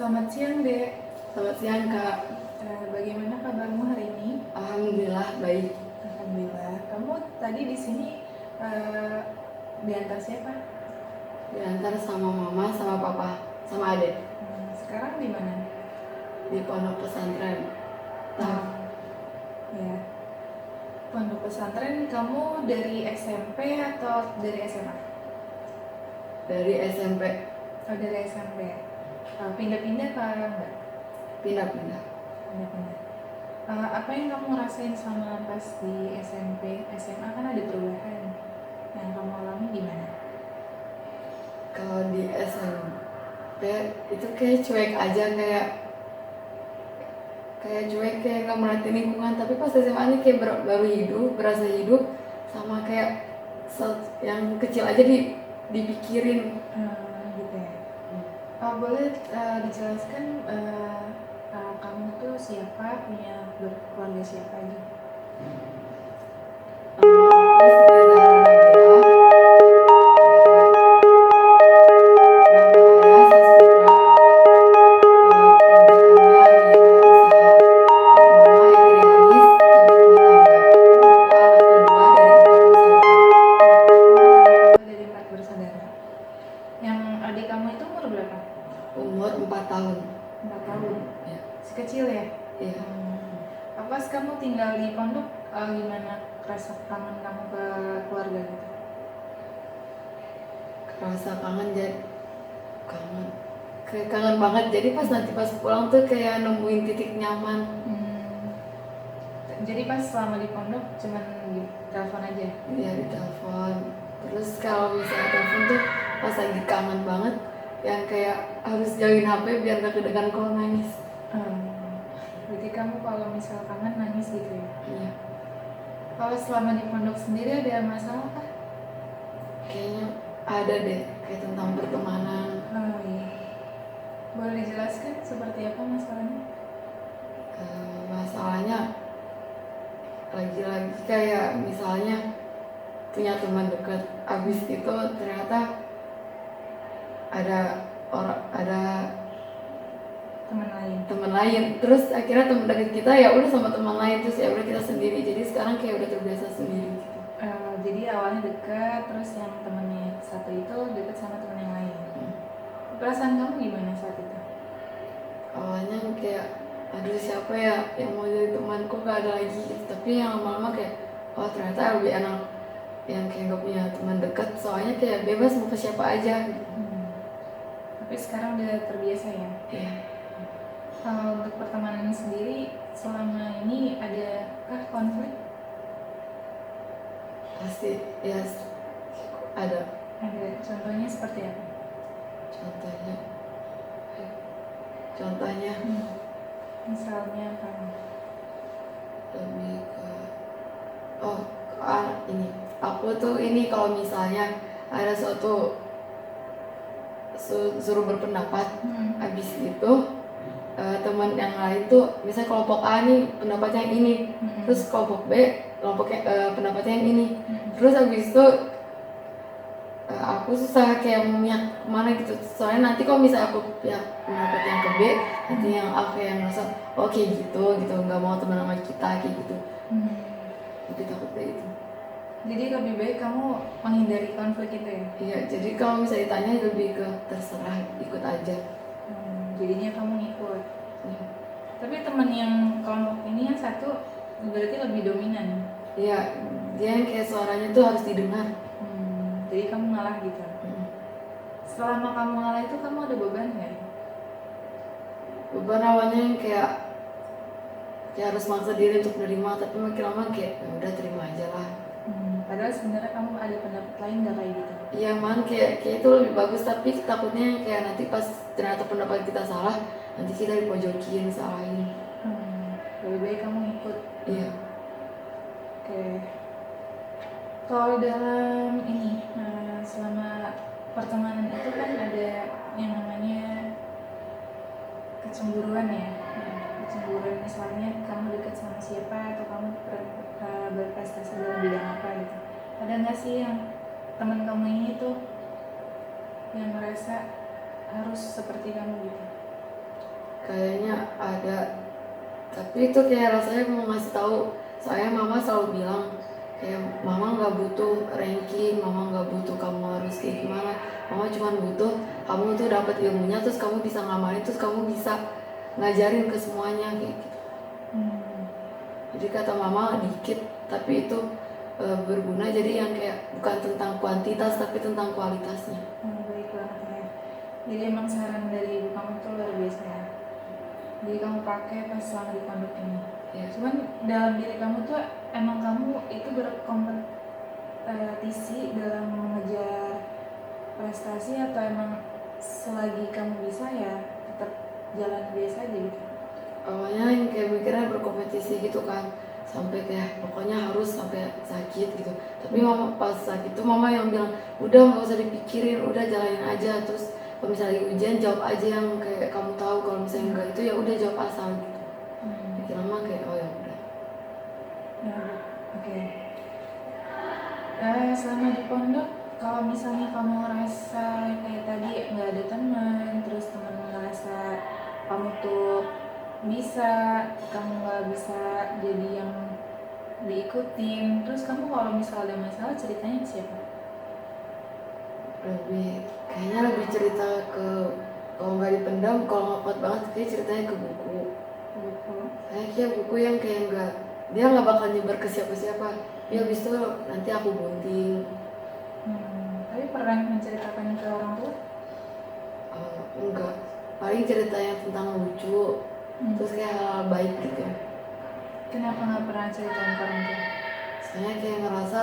Selamat siang, Dek. Selamat siang, Kak. Bagaimana kabarmu hari ini? Alhamdulillah baik. Alhamdulillah. Kamu tadi di sini diantar siapa? Diantar sama mama, sama papa, sama adek Sekarang di mana? di pondok pesantren. Ya. Pondok pesantren kamu dari SMP atau dari SMA? Dari SMP. Oh, dari SMP. Pindah-pindah apa enggak? Pindah-pindah. Pindah-pindah. Apa yang kamu rasain sama pas di SMP, SMA kan ada perubahan. Yang kamu alami gimana? Kalau di SMP itu kayak cuek aja, kayak cuek, kayak nggak merhatiin lingkungan. Tapi pas SMA ini kayak baru hidup, berasa hidup, sama kayak yang kecil aja dipikirin. Gitu ya. Boleh dijelaskan kamu tuh siapa, punya keluarga siapa aja? Dari 4 bersaudara. Yang adik kamu itu umur berapa? Umur 4 tahun. 4 tahun? Ya. Sekecil ya? Iya. Pas kamu tinggal di pondok, gimana rasa kangen kamu ke keluarga gitu? Rasa kangen, jadi kangen banget. Jadi pas pulang tuh kayak nemuin titik nyaman. Jadi pas selama di pondok cuman di telepon aja? Iya, di telepon. Terus kalau misalnya telepon tuh pas lagi kangen banget, yang kayak harus jauhin HP biar gak kedengeran kalau nangis. Berarti kamu kalau misal kangen nangis gitu ya? Iya. Kalau selama di pondok sendiri ada masalah kah? Kayaknya ada deh, kayak tentang pertemanan. Iya. Boleh dijelaskan seperti apa masalahnya? Masalahnya lagi-lagi kayak misalnya punya teman dekat, abis itu ternyata ada teman lain, terus akhirnya teman dekat kita ya udah sama teman lain, terus ya udah kita sendiri. Jadi sekarang kayak udah terbiasa sendiri gitu. Jadi awalnya dekat, terus yang temennya satu itu dekat sama teman yang lain. Perasaan kamu gimana saat itu? Awalnya kayak aduh siapa ya yang mau jadi temanku, gak ada lagi gitu. Tapi yang lama-lama kayak oh ternyata lebih enak yang kayak gak punya teman dekat, soalnya kayak bebas mau ke siapa aja gitu. Tapi sekarang udah terbiasa ya? Iya. Untuk pertemanan sendiri selama ini adakah konflik? Pasti ya, ada. Contohnya seperti apa? Contohnya misalnya apa? Lebih ke ini aku tuh ini kalau misalnya ada suatu suruh berpendapat, habis itu teman yang lain tuh misalnya kelompok A nih pendapatnya yang ini, terus kelompok B pendapatnya yang ini, terus habis itu aku susah kayak memihak kemana gitu. Soalnya nanti kalau misalnya aku pihak pendapat yang ke B, nanti yang A kayak yang ngerasa oke gitu nggak mau teman sama kita kayak gitu. Jadi takut kayak gitu. Jadi lebih baik kamu menghindari konflik itu ya? Iya, jadi kalau misalnya ditanya lebih ke terserah, ikut aja. Jadinya kamu ngikut. Tapi teman yang kelompok ini yang satu berarti lebih dominan? Iya, dia yang kayak suaranya tuh harus didengar. Jadi kamu ngalah gitu? Selama kamu ngalah itu kamu ada beban nggak? Beban awalnya yang kayak harus maksa diri untuk menerima, tapi makin lama kayak ya udah terima aja lah. Padahal sebenarnya kamu ada pendapat lain nggak kayak gitu? Iya man, kayak itu lebih bagus, tapi takutnya kayak nanti pas ternyata pendapat kita salah, nanti kita dipojokin, salahin. Lebih baik kamu ikut? Iya. Oke. Kalau dalam ini, selama pertemanan itu kan ada yang namanya kecemburuan ya. Kecemburuan misalnya kamu dekat sama siapa atau kamu berprestasi dalam bidang apa gitu. Ada nggak sih yang teman kamu ini tuh yang merasa harus seperti kamu gitu? kayaknya ada, tapi itu kayak rasanya mau ngasih tahu. Soalnya mama selalu bilang kayak mama nggak butuh ranking, mama nggak butuh kamu harus kayak gimana, mama cuma butuh kamu tuh dapat ilmunya, terus kamu bisa ngamalin, terus kamu bisa ngajarin ke semuanya kayak gitu. Jadi kata mama dikit tapi itu berguna, jadi yang kayak bukan tentang kuantitas tapi tentang kualitasnya. Baik banget ya. Jadi emang saran dari ibu kamu tuh luar biasa ya. Jadi kamu pakai pas selama di pondok ini. Ya. Cuman dalam diri kamu tuh emang kamu itu berkompetisi dalam mengejar prestasi, atau emang selagi kamu bisa ya tetap jalan biasa aja gitu? Awalnya yang kayak mikirnya berkompetisi gitu kan, sampai kayak pokoknya harus sampai sakit gitu. Tapi mama pas sakit tuh mama yang bilang udah nggak usah dipikirin, udah jalanin aja. Terus kalau misalnya ujian jawab aja yang kayak kamu tahu, kalau misalnya enggak itu ya udah jawab asal gitu. Pikir mama kayak oh ya udah. Ya, oke. Selama di pondok, kalau misalnya kamu ngerasa kayak tadi nggak ada teman, terus teman ngerasa kamu tuh bisa, kamu nggak bisa jadi yang diikutin, terus kamu kalau misalnya ada masalah ceritanya ke siapa? Kayaknya lebih cerita ke, kalau nggak dipendam, kalau nggak kuat banget kayak ceritanya ke buku. Kayak buku yang kayak nggak, dia nggak bakal nyebar ke siapa-siapa. Ya habis itu nanti aku gunting. Tapi pernah menceritakan ke orang tua? Enggak, paling cerita yang tentang lucu, terus kayak hal baik gitu. Kenapa nggak pernah ceritain ke orang tua? Soalnya kayak ngerasa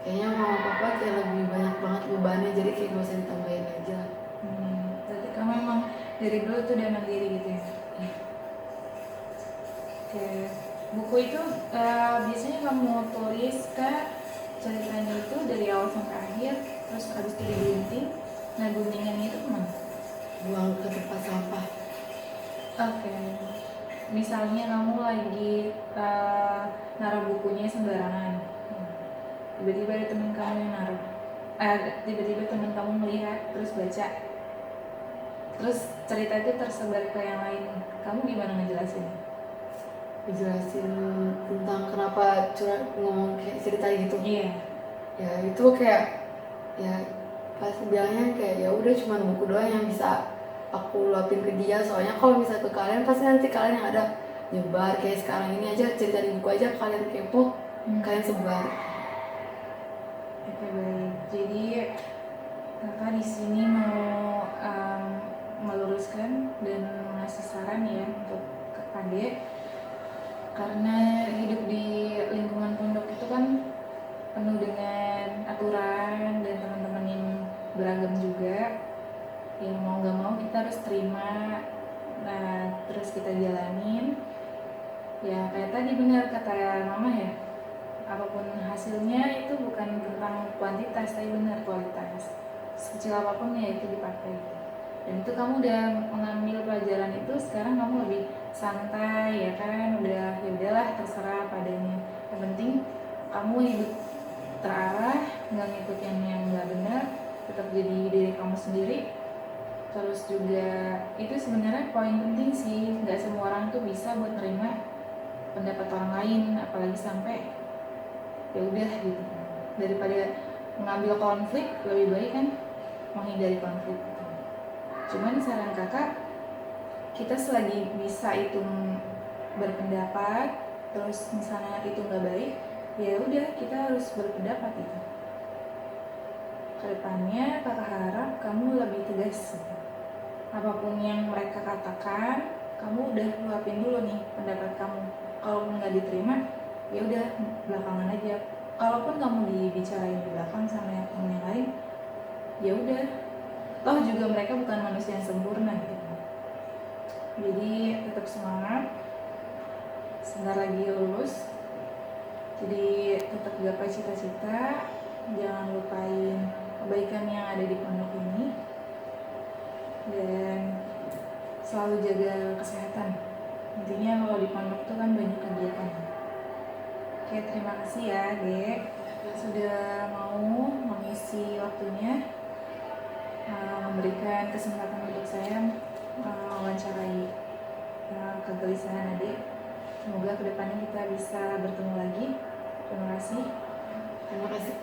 kayaknya mama papa kayak lebih banyak banget bebannya, jadi kayak gak usah ditambahin aja. Berarti kamu emang dari dulu tuh udah mandiri gitu ya? Oke. Buku itu biasanya kamu tulis kah ceritanya itu dari awal sampai akhir, terus abis itu digunting? Nah, guntingannya itu kemana? Buang ke tempat sampah. Oke. Misalnya kamu lagi naruh bukunya sembarangan, tiba-tiba ada teman kamu yang naruh, tiba-tiba teman kamu melihat terus baca, terus cerita itu tersebar ke yang lain, kamu gimana ngejelasin? Dijelasin tentang kenapa curhat ngomong kayak cerita gitu. Iya. Ya itu kayak ya pas bilangnya kayak ya udah cuma buku doang yang bisa aku luapin ke dia, soalnya kalau bisa ke kalian pasti nanti kalian yang ada nyebar kayak sekarang ini aja, cerita di buku aja kalian kepo, kalian sebar. Oke, baik. Jadi kakak di sini mau meluruskan dan ngasih saran ya untuk ke adik, karena hidup di lingkungan pondok itu kan penuh dengan aturan dan teman-teman yang beragam juga, yang mau gak mau kita harus terima. Nah, terus kita jalanin ya, kayak tadi benar kata mama ya, apapun hasilnya itu bukan tentang kuantitas tapi benar kualitas. Sekecil apapun ya itu dipakai, dan itu kamu udah mengambil pelajaran itu, sekarang kamu lebih santai ya kan, udah ya udahlah terserah padanya, yang penting kamu hidup terarah, nggak ngikutin yang nggak benar, tetap jadi diri kamu sendiri. Terus juga itu sebenarnya poin penting sih, nggak semua orang tuh bisa buat nerima pendapat orang lain, apalagi sampai ya udah gitu. Daripada mengambil konflik, lebih baik kan menghindari konflik. Cuman saran kakak, kita selagi bisa itu berpendapat, terus misalnya itu nggak baik, ya udah kita harus berpendapat itu. Kedepannya kakak harap kamu lebih tegas. Apapun yang mereka katakan, kamu udah luapin dulu nih pendapat kamu. Kalau nggak diterima, ya udah belakangan aja. Kalaupun kamu dibicarain di belakang sama temen yang lain, ya udah. Toh juga mereka bukan manusia yang sempurna gitu. Jadi tetap semangat. Sebentar lagi lulus. Jadi tetap gapai cita-cita. Jangan lupain kebaikan yang ada di pondok ini. Dan selalu jaga kesehatan. Intinya kalau di pondok tuh kan banyak kegiatan. Oke, terima kasih ya Dek sudah mau mengisi waktunya, memberikan kesempatan untuk saya mewawancarai kegelisahan adik. Semoga kedepannya kita bisa bertemu lagi. Terima kasih. Terima kasih.